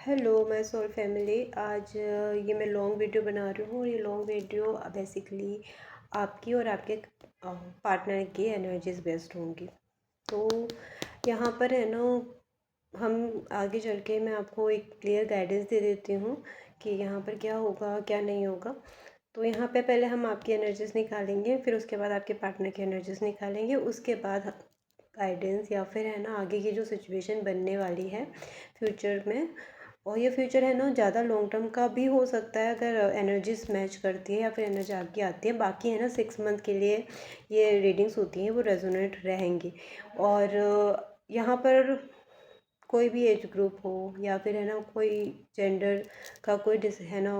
Hello my soul family. आज ये मैं लॉन्ग वीडियो बना रही हूँ और ये लॉन्ग वीडियो बेसिकली आपकी और आपके पार्टनर की एनर्जीज बेस्ड होंगी। तो यहाँ पर है ना, हम आगे चल के मैं आपको एक क्लियर गाइडेंस दे देती हूँ कि यहाँ पर क्या होगा क्या नहीं होगा। तो यहाँ पे पहले हम आपकी एनर्जीज निकालेंगे, फिर उसके बाद आपके पार्टनर की एनर्जीज निकालेंगे, उसके बाद गाइडेंस या फिर है ना आगे की जो सिचुएशन बनने वाली है फ्यूचर में। और ये फ्यूचर है ना ज़्यादा लॉन्ग टर्म का भी हो सकता है अगर एनर्जीज मैच करती है या फिर एनर्जी आपकी आती है। बाकी है ना 6 मंथ के लिए ये रीडिंग्स होती हैं, वो रेजोनेट रहेंगी। और यहाँ पर कोई भी एज ग्रुप हो या फिर है ना कोई जेंडर का कोई है ना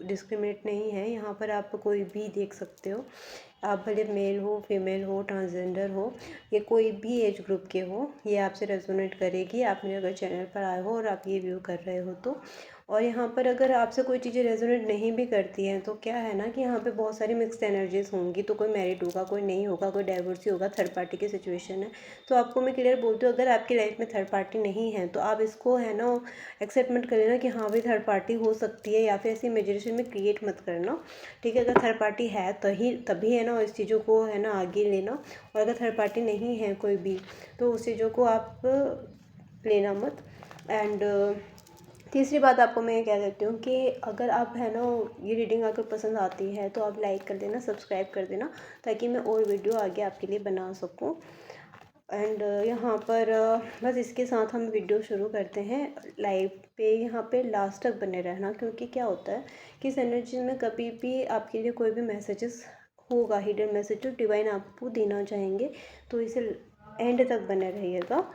डिस्क्रिमिनेट नहीं है। यहाँ पर आप कोई भी देख सकते हो, आप भले मेल हो, फीमेल हो, ट्रांसजेंडर हो, ये कोई भी एज ग्रुप के हो, ये आपसे रेजोनेट करेगी। आप मेरे अगर चैनल पर आए हो और आप ये व्यू कर रहे हो तो। और यहाँ पर अगर आपसे कोई चीज़ें रेजोनेट नहीं भी करती हैं तो क्या है ना कि यहाँ पे बहुत सारी मिक्स्ड एनर्जीज होंगी। तो कोई मैरिड होगा, कोई नहीं होगा, कोई डाइवोर्स होगा, थर्ड पार्टी की सिचुएशन है। तो आपको मैं क्लियर बोलती हूँ, अगर आपकी लाइफ में थर्ड पार्टी नहीं है तो आप इसको है ना एक्सेप्टमेंट कर लेना कि हाँ भाई थर्ड पार्टी हो सकती है, या फिर ऐसी इमेजिनेशन में क्रिएट मत करना। ठीक है, अगर थर्ड पार्टी है तभी है ना इस चीज़ों को है ना आगे लेना। और अगर थर्ड पार्टी नहीं है कोई भी तो उस चीज़ों को आप लेना मत। एंड तीसरी बात आपको मैं ये कह देती हूँ कि अगर आप है ना ये रीडिंग अगर पसंद आती है तो आप लाइक कर देना, सब्सक्राइब कर देना, ताकि मैं और वीडियो आगे आपके लिए बना सकूँ। एंड यहाँ पर बस इसके साथ हम वीडियो शुरू करते हैं लाइव पे। यहाँ पे लास्ट तक बने रहना, क्योंकि क्या होता है कि इस एनर्जी में कभी भी आपके लिए कोई भी मैसेजेस होगा, हिडन मैसेज जो डिवाइन आपको देना चाहेंगे, तो इसे एंड तक बने रहिएगा।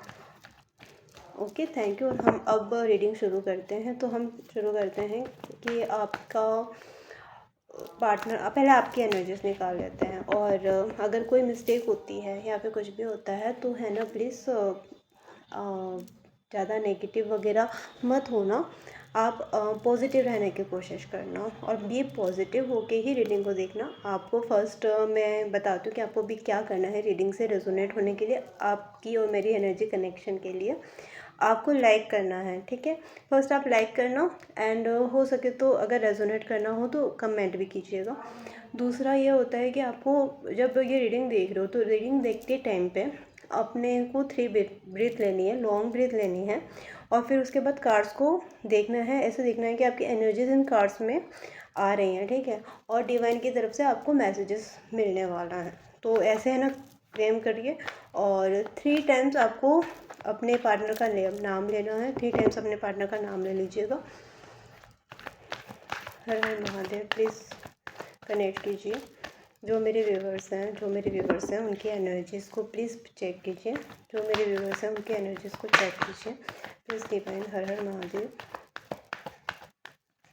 Okay, thank you. और हम अब रीडिंग शुरू करते हैं। तो हम शुरू करते हैं कि आपका पार्टनर, पहले आपकी एनर्जीज निकाल लेते हैं। और अगर कोई मिस्टेक होती है या फिर कुछ भी होता है तो है ना प्लीज़ ज़्यादा नेगेटिव वगैरह मत होना। आप पॉजिटिव रहने की कोशिश करना और बी पॉजिटिव होके ही रीडिंग को देखना। आपको फर्स्ट मैं बताती हूँ कि आपको भी क्या करना है रीडिंग से रेजोनेट होने के लिए, आपकी और मेरी एनर्जी कनेक्शन के लिए। आपको लाइक करना है, ठीक है। फर्स्ट आप लाइक करना एंड हो सके तो अगर रेजोनेट करना हो तो कमेंट भी कीजिएगा। दूसरा ये होता है कि आपको जब ये रीडिंग देख रहे हो तो रीडिंग देखते टाइम पे अपने को 3 ब्रीथ लेनी है, लॉन्ग ब्रीथ लेनी है। और फिर उसके बाद कार्ड्स को देखना है, ऐसे देखना है कि आपकी एनर्जीज इन कार्ड्स में आ रही हैं, ठीक है। और डिवाइन की तरफ से आपको मैसेजेस मिलने वाला है। तो ऐसे है ना क्लेम करिए। और 3 टाइम्स आपको अपने पार्टनर का नाम लेना है। 3 टाइम्स अपने पार्टनर का नाम ले लीजिएगा। हर हर महादेव। प्लीज़ कनेक्ट कीजिए। जो मेरे व्यूवर्स हैं उनकी एनर्जीज़ को प्लीज़ चेक कीजिए। जो मेरे व्यूवर्स हैं उनकी एनर्जीज़ को चेक कीजिए please divine. Har Har Mahadev.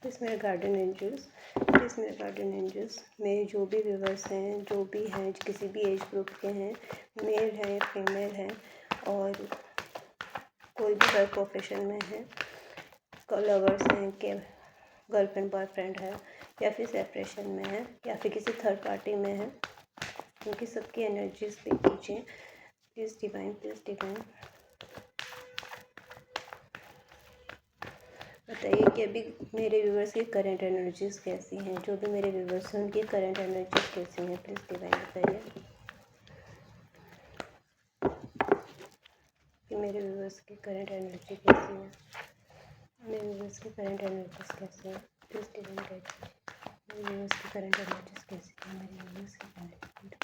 Please मेरे गार्डन एंजल्स, प्लीज़ मेरे गार्डन एंजल्स, मेरे जो भी व्यूवर्स हैं, जो भी हैं, किसी भी एज ग्रुप के हैं, मेल है, फीमेल है, और कोई भी वर्क प्रोफेशन में है, लवर्स हैं, के गर्लफ्रेंड बॉयफ्रेंड है, या फिर सेपरेशन में है, या फिर किसी थर्ड पार्टी में है, उनकी सबकी एनर्जीज पे कीजिए प्लीज़ डिवाइन। प्लीज़ डिवाइन बताइए कि अभी मेरे व्यूवर्स की करंट एनर्जीज कैसी हैं। जो भी मेरे व्यूवर्स हैं उनकी करंट एनर्जीज कैसी हैं, प्लीज़ डिवाइन बताइए कि मेरे व्यूवर्स की करंट एनर्जी कैसी है। मेरे व्यूवर्स की करंट एनर्जीज कैसी है, प्लीज़ डिवाइन गाइड कीजिए। मेरे व्यूवर्स की करंट एनर्जीज कैसी है, मेरे व्यूवर्स की करंट एनर्जीज कैसी है।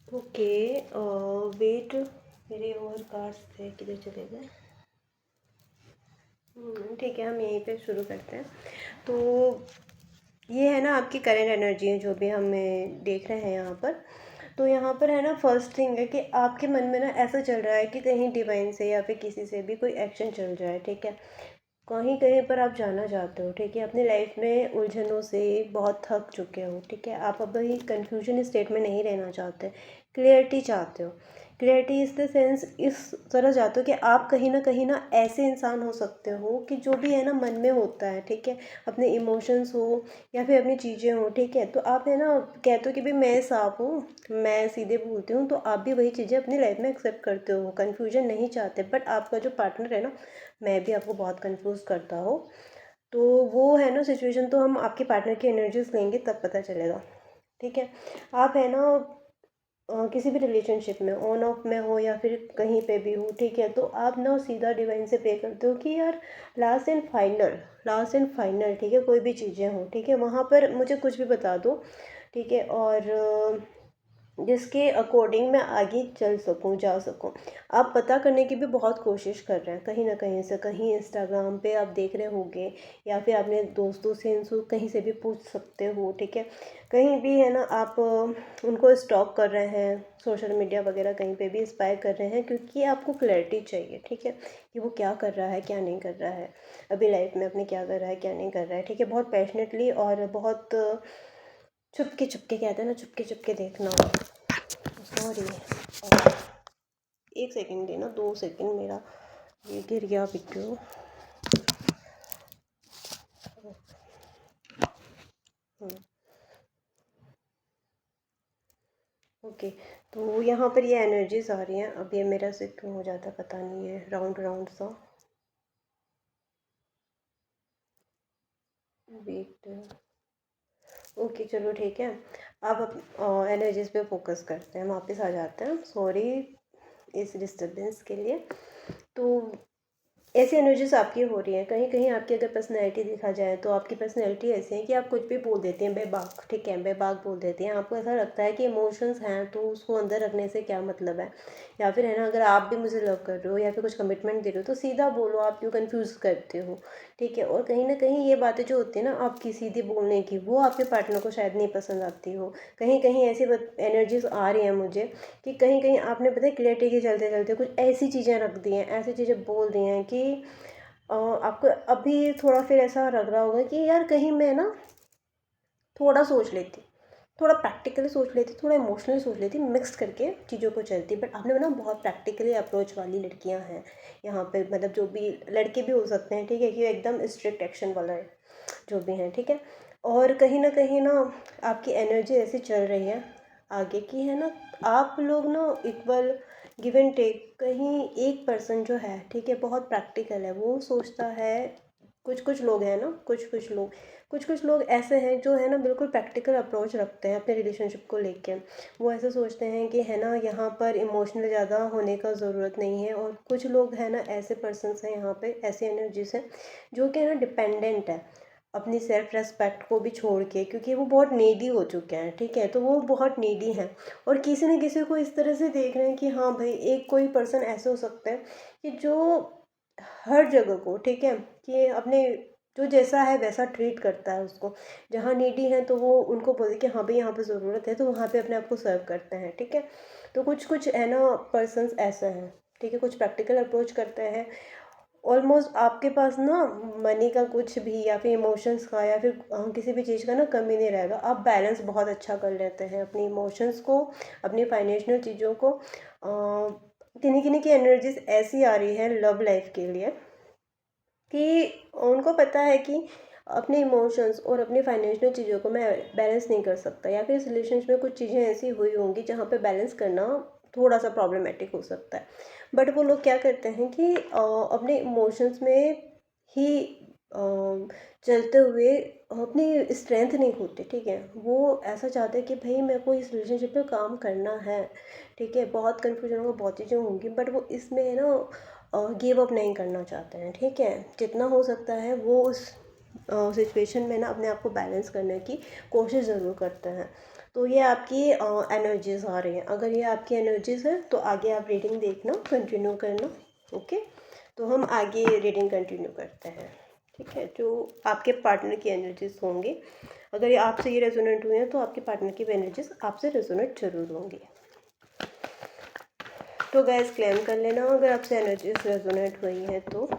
ओके, वेट, मेरे और कार्ड्स थे किधर चले गए। ठीक है, हम यहीं पे शुरू करते हैं। तो ये है ना आपकी करंट एनर्जी है जो भी हमें देख रहे हैं यहाँ पर। तो यहाँ पर है ना फर्स्ट थिंग है कि आपके मन में ना ऐसा चल रहा है कि कहीं डिवाइन से या फिर किसी से भी कोई एक्शन चल रहा है, ठीक है। कहीं कहीं पर आप जाना चाहते हो, ठीक है, अपनी लाइफ में उलझनों से बहुत थक चुके हो, ठीक है, आप अभी कंफ्यूजन स्टेट में नहीं रहना चाहते, क्लियरिटी चाहते हो। क्लियरिटी इस द सेंस इस तरह चाहते हो कि आप कहीं ना ऐसे इंसान हो सकते हो कि जो भी है ना मन में होता है, ठीक है, अपने इमोशंस हो या फिर अपनी चीज़ें हो, ठीक है, तो आप है ना कहते हो कि भाई मैं साफ हूँ, मैं सीधे बोलती हूँ, तो आप भी वही चीज़ें अपनी लाइफ में एक्सेप्ट करते हो, कन्फ्यूजन नहीं चाहते। बट आपका जो पार्टनर है ना, मैं भी आपको बहुत कंफ्यूज करता हो, तो वो है ना सिचुएशन, तो हम आपके पार्टनर की एनर्जीज लेंगे तब पता चलेगा, ठीक है। आप है ना किसी भी रिलेशनशिप में ऑन ऑफ में हो या फिर कहीं पे भी हो, ठीक है, तो आप ना सीधा डिवाइन से प्रे करते हो कि यार last and final, last and final, ठीक है, कोई भी चीज़ें हो, ठीक है, वहाँ पर मुझे कुछ भी बता दो, ठीक है, और जिसके अकॉर्डिंग मैं आगे चल सकूं, जा सकूं। आप पता करने की भी बहुत कोशिश कर रहे हैं कहीं ना कहीं से, कहीं इंस्टाग्राम पे आप देख रहे होंगे या फिर अपने दोस्तों से इनसे कहीं से भी पूछ सकते हो, ठीक है, कहीं भी है ना आप उनको स्टॉक कर रहे हैं, सोशल मीडिया वगैरह कहीं पे भी इंस्पायर कर रहे हैं, क्योंकि आपको क्लैरिटी चाहिए, ठीक है, कि वो क्या कर रहा है क्या नहीं कर रहा है, अभी लाइफ में अपने क्या कर रहा है क्या नहीं कर रहा है, ठीक है, बहुत पैशनेटली और बहुत चुपके चुपके, कहते हैं ना चुपके चुपके देखना। सॉरी, एक सेकंड देना, 2 सेकंड, मेरा ये गिर गया वीडियो। ओके, तो यहाँ पर ये एनर्जीज आ रही हैं, अब ये मेरा से क्यों हो जाता है पता नहीं है, राउंड राउंड सा। वेट, ओके चलो ठीक है, अब एनर्जीज पे फोकस करते हैं, वापस आ जाते हैं, सॉरी इस डिस्टरबेंस के लिए। तो ऐसी एनर्जीज आपकी हो रही हैं, कहीं कहीं आपकी अगर पर्सनैलिटी देखा जाए तो आपकी पर्सनैलिटी ऐसी है कि आप कुछ भी बोल देती हैं बेबाक, ठीक है, बेबाक बोल देती हैं, आपको ऐसा लगता है कि इमोशंस हैं तो उसको अंदर रखने से क्या मतलब है, या फिर है ना अगर आप भी मुझे लव कर रहे हो या फिर कुछ कमिटमेंट दे रहे हो तो सीधा बोलो, आप क्यों कंफ्यूज करते हो, ठीक है। और कहीं ना कहीं ये बातें जो होती है ना आपकी सीधी बोलने की, वो आपके पार्टनर को शायद नहीं पसंद आती हो, कहीं कहीं ऐसी एनर्जीज आ रही हैं मुझे कि कहीं कहीं आपने पता है क्लियरिटी के चलते चलते कुछ ऐसी चीज़ें रख दी हैं, ऐसी चीज़ें बोल दी हैं कि आपको अभी थोड़ा फिर ऐसा लग रहा होगा कि यार कहीं मैं ना थोड़ा सोच लेती, थोड़ा प्रैक्टिकली सोच लेती, थोड़ा इमोशनली सोच लेती, मिक्स करके चीज़ों को चलती। बट आपने ना बहुत प्रैक्टिकली अप्रोच वाली लड़कियां हैं यहाँ पे, मतलब जो भी लड़के भी हो सकते हैं, ठीक है, कि एकदम स्ट्रिक्ट एक्शन वाला है जो भी हैं, ठीक है। और कहीं ना आपकी एनर्जी ऐसी चल रही है आगे की, है ना, आप लोग ना इक्वल गिव एंड टेक, कहीं एक पर्सन जो है, ठीक है, बहुत प्रैक्टिकल है, वो सोचता है, कुछ कुछ लोग हैं ना, कुछ कुछ लोग ऐसे हैं जो है ना बिल्कुल प्रैक्टिकल अप्रोच रखते हैं अपने रिलेशनशिप को लेके, वो ऐसे सोचते हैं कि है ना यहाँ पर इमोशनल ज़्यादा होने का ज़रूरत नहीं है। और कुछ लोग हैं ना ऐसे पर्सन्स हैं यहाँ पे, ऐसी एनर्जीज हैं जो कि है ना डिपेंडेंट है अपनी सेल्फ रेस्पेक्ट को भी छोड़ के, क्योंकि वो बहुत नीडी हो चुके हैं, ठीक है, तो वो बहुत नीडी हैं और किसी न किसी को इस तरह से देख रहे हैं कि हाँ भाई एक कोई पर्सन ऐसे हो सकता है कि जो हर जगह को, ठीक है, कि अपने जो जैसा है वैसा ट्रीट करता है उसको, जहाँ नीडी है तो वो उनको बोले कि हाँ भाई यहाँ पे ज़रूरत है तो वहाँ पे अपने आप को सर्व करते हैं, ठीक है। तो कुछ कुछ है ना पर्सन्स ऐसे हैं, ठीक है, कुछ प्रैक्टिकल अप्रोच करते हैं। ऑलमोस्ट आपके पास ना मनी का कुछ भी या फिर इमोशंस का या फिर किसी भी चीज़ का ना कमी नहीं रहेगा, आप बैलेंस बहुत अच्छा कर लेते हैं अपनी इमोशंस को, अपनी फाइनेंशियल चीज़ों को। किन्हीं किन्हीं की एनर्जीज ऐसी आ रही है लव लाइफ के लिए कि उनको पता है कि अपने इमोशंस और अपनी फाइनेंशियल चीज़ों को मैं बैलेंस नहीं कर सकता, या फिर इस रिलेशनशिप में कुछ चीज़ें ऐसी हुई होंगी जहाँ पे बैलेंस करना थोड़ा सा प्रॉब्लमेटिक हो सकता है। बट वो लोग क्या करते हैं कि अपने इमोशंस में ही चलते हुए अपनी स्ट्रेंथ नहीं खोते, ठीक है, वो ऐसा चाहते हैं कि भाई मेरे को इस रिलेशनशिप पे काम करना है, ठीक है, बहुत कन्फ्यूजन होगा, बहुत चीज़ें होंगी, बट वो इसमें है ना गिव अप नहीं करना चाहते हैं, ठीक है, जितना हो सकता है वो उस सिचुएशन में ना अपने आप को बैलेंस करने की कोशिश ज़रूर करते हैं। तो ये आपकी एनर्जीज आ रही हैं, अगर ये आपकी एनर्जीज है तो आगे आप रीडिंग देखना, कंटिन्यू करना, ओके। तो हम आगे रीडिंग कंटिन्यू करते हैं, ठीक है, जो आपके पार्टनर की एनर्जीज होंगी, अगर ये आपसे ये रेजोनेट हुए हैं तो आपके पार्टनर की भी एनर्जीज आपसे रेजोनेट जरूर होंगी। तो गैस क्लेम कर लेना अगर आपसे एनर्जीज रेजोनेट हुई है तो।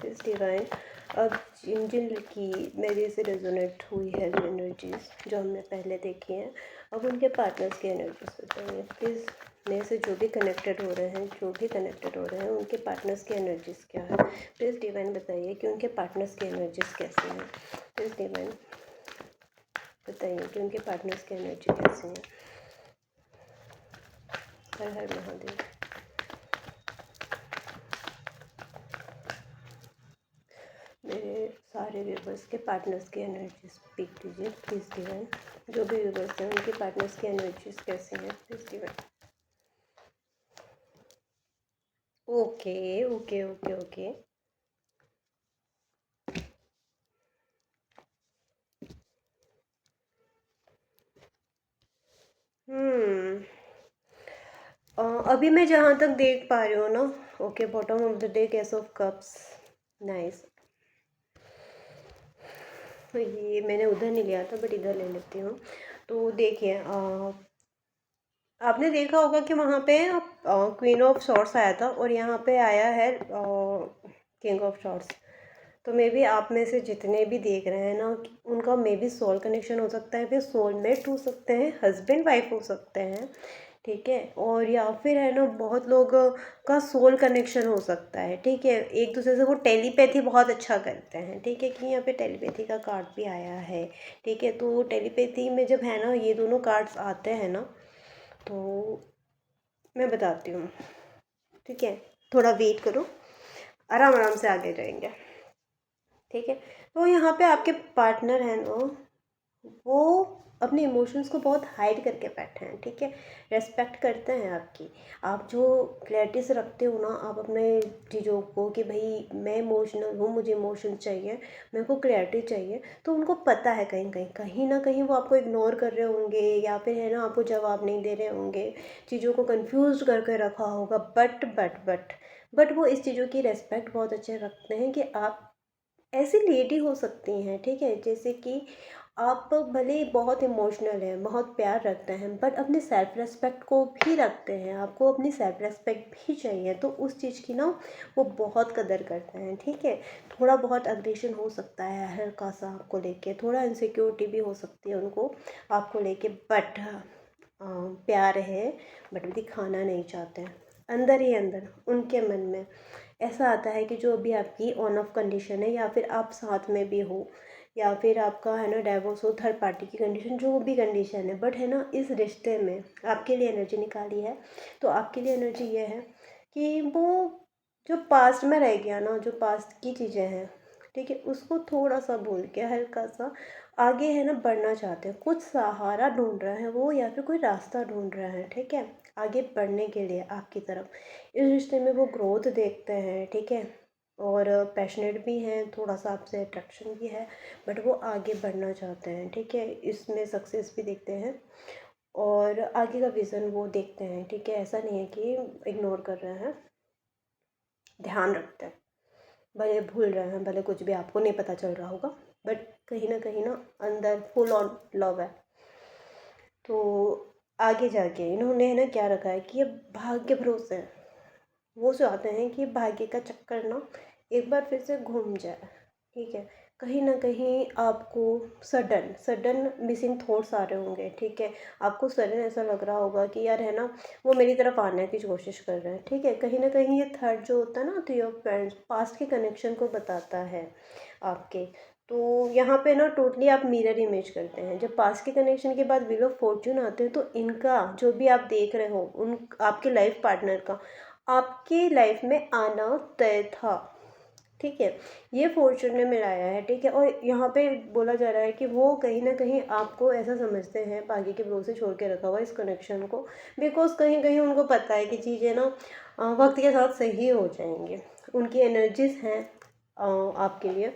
इस डिवाइन, अब जिन जिन की मेरे से रेजोनेट हुई है एनर्जीज जो हमने पहले देखी हैं, अब उनके पार्टनर्स की एनर्जीज बताइए प्लीज़। मेरे से जो भी कनेक्टेड हो रहे हैं, उनके पार्टनर्स की एनर्जीज क्या है, प्लीज़ डिवाइन बताइए कि उनके पार्टनर्स की एनर्जीज कैसी हैं। प्लीज़ डिवाइन बताइए कि उनके पार्टनर्स की एनर्जी कैसी है। हर हर महादेव। मेरे सारे व्यूवर्स के पार्टनर्स की एनर्जी स्पीक कीजिए प्लीज़ डिवाइन। जो भी व्यूवर्स हैं उनके पार्टनर्स की एनर्जीज कैसी हैं please divine. Okay okay okay okay. अभी मैं जहाँ तक देख पा रही हूँ ना, okay, bottom of the deck, S of cups, nice. ये मैंने उधर नहीं लिया था बट इधर ले लेती हूँ। तो देखिए, आपने देखा होगा कि वहाँ पे क्वीन ऑफ शॉर्ट्स आया था और यहाँ पे आया है किंग ऑफ शॉर्ट्स। तो मे बी आप में से जितने भी देख रहे हैं ना, उनका मे बी सोल कनेक्शन हो सकता है, फिर सोलमेट हो सकते हैं, हस्बैंड वाइफ हो सकते हैं, ठीक है। और या फिर है ना, बहुत लोग का सोल कनेक्शन हो सकता है, ठीक है। एक दूसरे से वो टेलीपैथी बहुत अच्छा करते हैं, ठीक है, कि यहाँ पे टेलीपैथी का कार्ड भी आया है, ठीक है। तो टेलीपैथी में जब है ना ये दोनों कार्ड्स आते हैं ना, तो मैं बताती हूँ, ठीक है। थोड़ा वेट करो, आराम आराम से आगे जाएंगे, ठीक है। तो यहाँ पे आपके पार्टनर हैं ना, वो अपने इमोशंस को बहुत हाइड करके बैठे हैं, ठीक है। रेस्पेक्ट करते हैं आपकी। आप जो क्लैरिटी से रखते हो ना, आप अपने चीज़ों को कि भाई मैं इमोशनल हूँ, मुझे इमोशन चाहिए, मेरे को क्लैरिटी चाहिए, तो उनको पता है कहीं ना कहीं वो आपको इग्नोर कर रहे होंगे, या फिर है ना आपको जवाब नहीं दे रहे होंगे, चीज़ों को कंफ्यूज करके रखा होगा, बट वो इस चीज़ों की रेस्पेक्ट बहुत अच्छे रखते हैं कि आप ऐसी लेडी हो सकती हैं, ठीक है। जैसे कि आप भले ही बहुत इमोशनल हैं, बहुत प्यार रखते हैं, बट अपने सेल्फ रेस्पेक्ट को भी रखते हैं, आपको अपनी सेल्फ रेस्पेक्ट भी चाहिए, तो उस चीज़ की ना वो बहुत कदर करते हैं, ठीक है। थोड़ा बहुत अग्रेशन हो सकता है हल्का सा आपको लेके, थोड़ा इनसिक्योरिटी भी हो सकती है उनको आपको लेके, बट प्यार है, बट दिखाना नहीं चाहते हैं। अंदर ही अंदर उनके मन में ऐसा आता है कि जो अभी आपकी ऑन ऑफ कंडीशन है, या फिर आप साथ में भी हो, या फिर आपका है ना डाइवोर्स हो, थर्ड पार्टी की कंडीशन, जो भी कंडीशन है, बट है ना इस रिश्ते में आपके लिए एनर्जी निकाली है। तो आपके लिए एनर्जी ये है कि वो जो पास्ट में रह गया ना, जो पास्ट की चीज़ें हैं, ठीक है, उसको थोड़ा सा भूल के हल्का सा आगे है ना बढ़ना चाहते हैं। कुछ सहारा ढूंढ रहे हैं वो, या फिर कोई रास्ता ढूंढ रहे हैं, ठीक है, आगे बढ़ने के लिए आपकी तरफ। इस रिश्ते में वो ग्रोथ देखते हैं, ठीक है, और पैशनेट भी हैं, थोड़ा सा आपसे अट्रैक्शन भी है, बट वो आगे बढ़ना चाहते हैं, ठीक है। इसमें सक्सेस भी देखते हैं और आगे का विज़न वो देखते हैं, ठीक है। ऐसा नहीं है कि इग्नोर कर रहे हैं, ध्यान रखते हैं, भले भूल रहे हैं, भले कुछ भी आपको नहीं पता चल रहा होगा, बट कहीं ना अंदर फुल ऑन लव है। तो आगे जाके इन्होंने है ना क्या रखा है कि ये भाग्य के भरोसे हैं। वो चाहते हैं कि भाग्य का चक्कर ना एक बार फिर से घूम जाए, ठीक है। कहीं ना कहीं आपको सडन सडन मिसिंग थॉट्स आ रहे होंगे, ठीक है। आपको सडन ऐसा लग रहा होगा कि यार है ना वो मेरी तरफ आने की कोशिश कर रहे हैं, ठीक है। कहीं ना कहीं ये थर्ड जो होता है ना, थ्री ऑफ पेंट्स पास्ट के कनेक्शन को बताता है आपके। तो यहाँ पे ना टोटली आप मिरर इमेज करते हैं। जब पास्ट के कनेक्शन के बाद व्हील ऑफ फॉर्च्यून आते हैं, तो इनका जो भी आप देख रहे हो, उन आपके लाइफ पार्टनर का आपकी लाइफ में आना तय था, ठीक है। ये फॉर्चून ने मिलाया है, ठीक है। और यहाँ पे बोला जा रहा है कि वो कहीं ना कहीं आपको ऐसा समझते हैं, भाग्य के भरोसे छोड़ के रखा हुआ इस कनेक्शन को, बिकॉज कहीं कहीं उनको पता है कि चीज़ें ना वक्त के साथ सही हो जाएंगी। उनकी एनर्जीज हैं आपके लिए,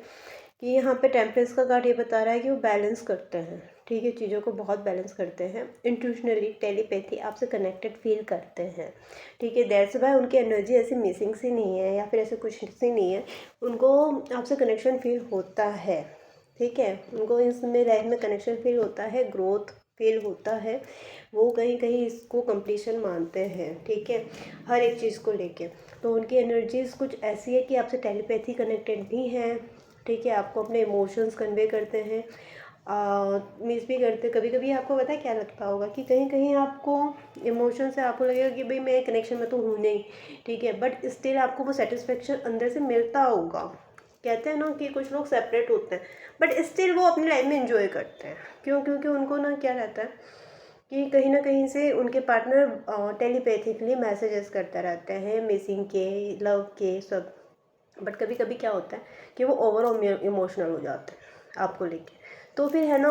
कि यहाँ पे टेम्परेंस का कार्ड ये बता रहा है कि वो बैलेंस करते हैं, ठीक है, चीज़ों को बहुत बैलेंस करते हैं। इंट्यूशनली टेलीपैथी आपसे कनेक्टेड फील करते हैं, ठीक है। दैट्स वाई उनकी एनर्जी ऐसी मिसिंग सी नहीं है, या फिर ऐसे कुछ सी नहीं है, उनको आपसे कनेक्शन फील होता है, ठीक है। उनको इसमें लाइफ में कनेक्शन फील होता है, ग्रोथ फेल होता है वो कहीं कहीं इसको कंप्लीशन मानते हैं, ठीक है, हर एक चीज़ को लेके। तो उनकी एनर्जीज़ कुछ ऐसी है कि आपसे टेलीपैथी कनेक्टेड भी हैं, ठीक है, आपको अपने इमोशंस कन्वे करते हैं, मिस भी करते। कभी कभी आपको पता है क्या लगता होगा कि कहीं कहीं आपको इमोशन से आपको लगेगा कि भाई मैं कनेक्शन में तो हूँ नहीं, ठीक है, बट स्टिल आपको वो सेटिस्फेक्शन अंदर से मिलता होगा। कहते हैं ना कि कुछ लोग सेपरेट होते हैं बट स्टिल वो अपनी लाइफ में इंजॉय करते हैं। क्यों? क्योंकि उनको ना क्या रहता है कि कहीं ना कहीं से उनके पार्टनर टेलीपैथिकली मैसेजेस करता रहते हैं, मिसिंग के, लव के, सब। बट कभी कभी क्या होता है कि वो ओवर इमोशनल हो जाते हैं आपको लेके। तो फिर है ना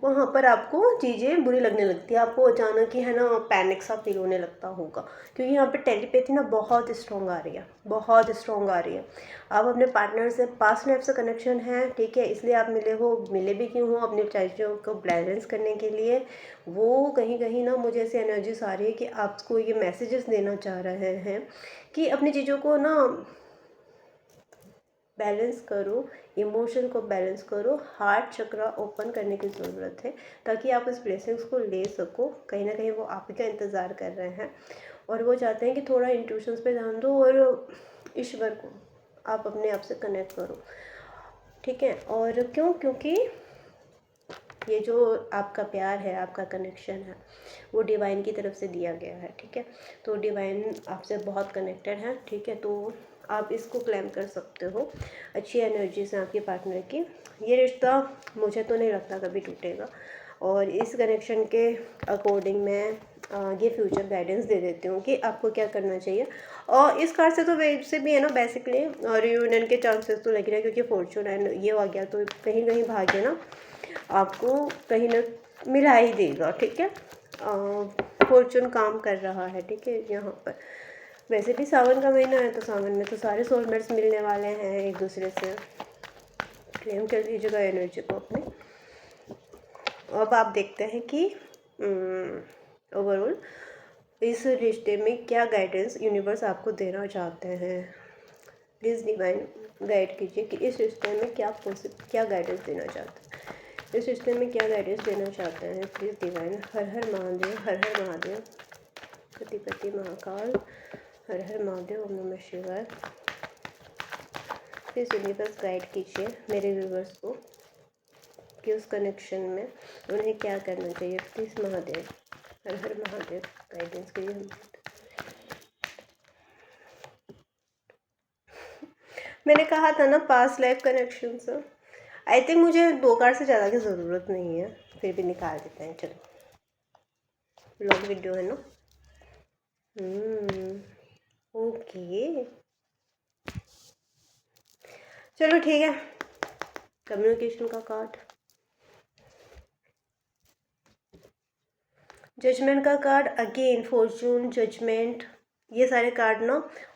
वहाँ पर आपको चीज़ें बुरी लगने लगती है, आपको अचानक ही है ना पैनिक सा फील होने लगता होगा। क्योंकि यहाँ पे टेलीपैथी ना बहुत स्ट्रॉन्ग आ रही है, बहुत स्ट्रॉन्ग आ रही है। आप अपने पार्टनर से पास्ट लाइफ से कनेक्शन है, ठीक है, इसलिए आप मिले हो, मिले भी क्यों हो, अपनी चीज़ों को बैलेंस करने के लिए। वो कहीं कहीं ना मुझे ऐसी एनर्जीज आ रही है कि आपको ये मैसेजेस देना चाह रहे हैं कि अपनी चीज़ों को ना बैलेंस करो, इमोशन को बैलेंस करो, हार्ट चक्रा ओपन करने की ज़रूरत है ताकि आप इस ब्लेसिंग्स को ले सको। कहीं ना कहीं वो आप ही का इंतज़ार कर रहे हैं और वो चाहते हैं कि थोड़ा इंट्यूशंस पे ध्यान दो और ईश्वर को आप अपने आप से कनेक्ट करो, ठीक है। और क्यों? क्योंकि ये जो आपका प्यार है, आपका कनेक्शन है, वो डिवाइन की तरफ से दिया गया है, ठीक है। तो डिवाइन आपसे बहुत कनेक्टेड है, ठीक है, तो आप इसको क्लेम कर सकते हो। अच्छी एनर्जीज हैं आपके पार्टनर की। ये रिश्ता मुझे तो नहीं लगता कभी टूटेगा और इस कनेक्शन के अकॉर्डिंग मैं ये फ्यूचर गाइडेंस दे देती हूँ कि आपको क्या करना चाहिए। और इस कार्ड से तो वैसे भी है ना बेसिकली रियूनियन के चांसेस तो लग रहे हैं क्योंकि फॉर्चून एंड ये आ गया, तो कहीं कहीं भाग्य ना आपको कहीं ना मिला ही देगा, ठीक है। फॉर्चून काम कर रहा है, ठीक है, यहाँ पर। वैसे भी सावन का महीना है तो सावन में तो सारे सोलमेट्स मिलने वाले हैं एक दूसरे से। क्लेम कर लीजिएगा एनर्जी को अपने। अब आप देखते हैं कि ओवरऑल इस रिश्ते में क्या गाइडेंस यूनिवर्स आपको देना चाहते हैं। प्लीज़ डिवाइन गाइड कीजिए कि इस रिश्ते में क्या गाइडेंस देना चाहते हैं, इस रिश्ते में क्या गाइडेंस देना चाहते हैं। Please divine. हर हर महादेव, हर हर महादेव, पति महाकाल, हर हर महादेव, ओम नमः शिवाय। प्लीज़ यूनिवर्स गाइड कीजिए मेरे व्यूवर्स को कि उस कनेक्शन में उन्हें क्या करना चाहिए। प्लीज़ महादेव, हर हर महादेव, गाइडेंस के लिए। मैंने कहा था ना पास्ट लाइफ कनेक्शन से। आई थिंक मुझे 2 कार्ड से ज़्यादा की ज़रूरत नहीं है, फिर भी निकाल देते हैं। चलो, लॉन्ग वीडियो है ना। ओके, चलो ठीक है। कम्युनिकेशन का कार्ड, जजमेंट का कार्ड, अगेन फॉर्चून, जजमेंट, ये सारे कार्ड ना,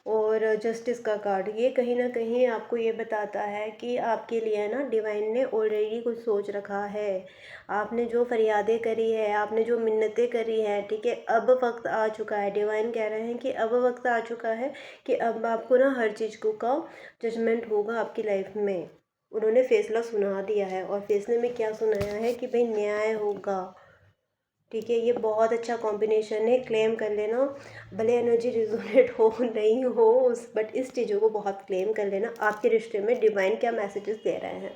और जस्टिस का कार्ड, ये कहीं ना कहीं आपको ये बताता है कि आपके लिए ना डिवाइन ने ऑलरेडी कुछ सोच रखा है। आपने जो फरियादें करी है, आपने जो मिन्नतें करी है, ठीक है, अब वक्त आ चुका है। डिवाइन कह रहे हैं कि अब वक्त आ चुका है कि अब आपको ना हर चीज़ को का जजमेंट होगा आपकी लाइफ में। उन्होंने फैसला सुना दिया है और फैसले में क्या सुनाया है कि भाई न्याय होगा, ठीक है। ये बहुत अच्छा कॉम्बिनेशन है, क्लेम कर लेना। भले एनर्जी रिजोनेट हो नहीं हो उस, बट इस चीज़ों को बहुत क्लेम कर लेना। आपके रिश्ते में डिवाइन क्या मैसेजेस दे रहे हैं।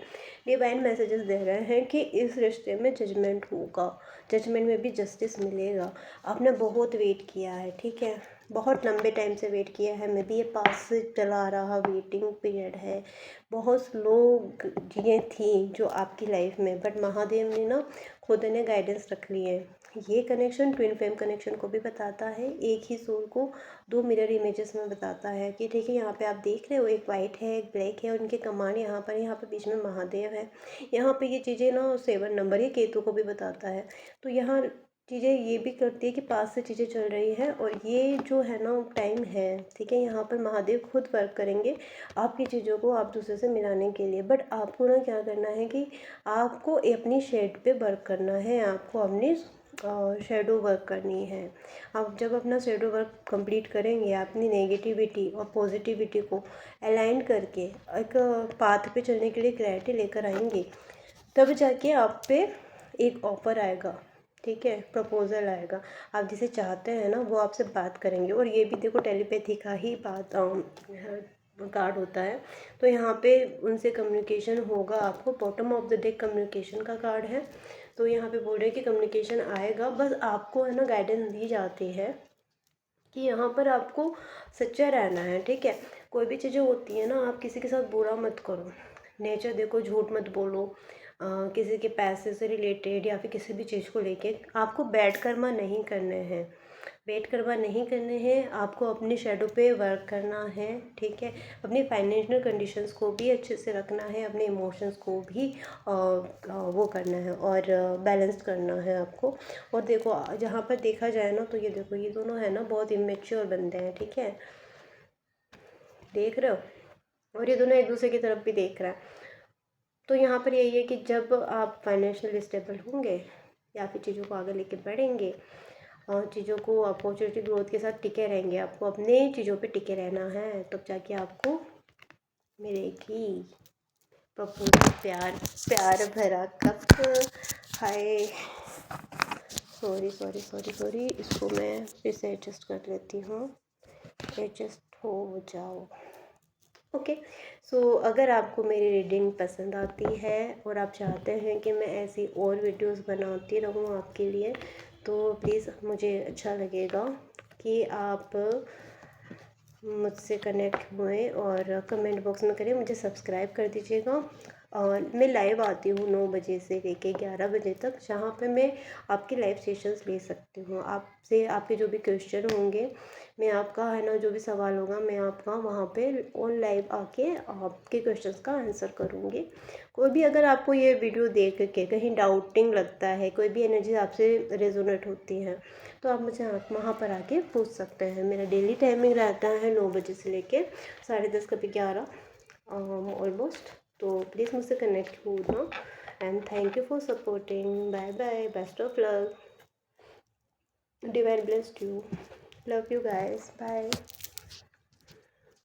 डिवाइन मैसेजेस दे रहे हैं कि इस रिश्ते में जजमेंट होगा, जजमेंट में भी जस्टिस मिलेगा। आपने बहुत वेट किया है, ठीक है, बहुत लंबे टाइम से वेट किया है। मैं भी ये पास से चला आ रहा वेटिंग पीरियड है। बहुत लोग चीज़ें थी जो आपकी लाइफ में, बट महादेव ने ना खुद ने गाइडेंस रख ली है। ये कनेक्शन ट्विन फ्लेम कनेक्शन को भी बताता है, एक ही सोल को 2 मिरर इमेजेस में बताता है कि ठीक है, यहाँ पे आप देख रहे हो एक वाइट है, एक ब्लैक है और उनके कमान यहाँ पर बीच में महादेव है। यहाँ पे ये चीज़ें ना 7 नंबर, ये केतु को भी बताता है। तो यहाँ चीज़ें ये भी करती है कि पास से चीज़ें चल रही हैं और ये जो है ना टाइम है, ठीक है, यहाँ पर महादेव खुद वर्क करेंगे आपकी चीज़ों को आप दूसरे से मिलाने के लिए। बट आपको ना क्या करना है कि आपको अपनी शेड पे वर्क करना है, आपको अपनी शेडो वर्क करनी है। आप जब अपना शेडो वर्क कंप्लीट करेंगे, अपनी नेगेटिविटी और पॉजिटिविटी को अलाइन करके एक पाथ पे चलने के लिए क्लैरिटी लेकर आएंगे, तब जाके आप पे एक ऑफर आएगा, ठीक है, प्रपोज़ल आएगा। आप जिसे चाहते हैं ना वो आपसे बात करेंगे, और ये भी देखो टेलीपैथी का ही बात कार्ड होता है। तो यहाँ पे उनसे कम्युनिकेशन होगा आपको, bottom of the deck communication का कार्ड है। तो यहाँ पे बोल रहे हैं कि कम्युनिकेशन आएगा, बस आपको है ना गाइडेंस दी जाती है कि यहाँ पर आपको सच्चा रहना है, ठीक है। कोई भी चीज़ें होती है ना, आप किसी के साथ बुरा मत करो। नेचर देखो, झूठ मत बोलो, किसी के पैसे से रिलेटेड या फिर किसी भी चीज़ को लेके आपको बैड कर्मा नहीं करने हैं। बैड कर्मा नहीं करने हैं, आपको अपनी शैडो पे वर्क करना है, ठीक है। अपनी फाइनेंशियल कंडीशंस को भी अच्छे से रखना है, अपने इमोशंस को भी वो करना है और बैलेंस करना है आपको। और देखो जहाँ पर देखा जाए ना, तो ये देखो ये दोनों है ना बहुत इमेच्योर बंदे हैं, ठीक है, देख रहे हो। और ये दोनों एक दूसरे की तरफ भी देख रहा है। तो यहाँ पर यही है कि जब आप फाइनेंशियल स्टेबल होंगे या फिर चीज़ों को आगे लेके बढ़ेंगे और चीज़ों को अपॉर्चुनिटी ग्रोथ के साथ टिके रहेंगे, आपको अपने चीज़ों पे टिके रहना है, तब जाके आपको मिलेगी प्रपोजल, प्यार, प्यार भरा कप। हाय, सॉरी सॉरी सॉरी सॉरी, इसको मैं फिर से एडजस्ट कर लेती हूँ, एडजस्ट हो जाओ। ओके, सो अगर आपको मेरी रीडिंग पसंद आती है और आप चाहते हैं कि मैं ऐसी और वीडियोस बनाती रहूँ आपके लिए, तो प्लीज़ मुझे अच्छा लगेगा कि आप मुझसे कनेक्ट हुए और कमेंट बॉक्स में करें, मुझे सब्सक्राइब कर दीजिएगा। और मैं लाइव आती हूँ 9 बजे से लेके 11 बजे तक, जहाँ पे मैं आपके लाइव सेशंस ले सकती हूँ। आपसे आपके जो भी क्वेश्चन होंगे, मैं आपका है ना जो भी सवाल होगा, मैं आपका वहाँ पे ऑन लाइव आके आपके क्वेश्चंस का आंसर करूँगी। कोई भी अगर आपको ये वीडियो देख के कहीं डाउटिंग लगता है, कोई भी एनर्जी आपसे रेजोनेट होती है, तो आप मुझे वहाँ पर आके पूछ सकते हैं। मेरा डेली टाइमिंग रहता है 9 बजे से लेके 10:30 कभी 11 ऑलमोस्ट। तो प्लीज़ मुझसे कनेक्ट होना, and thank you for supporting. Bye bye, best of luck, divine blessed you, love you guys, bye.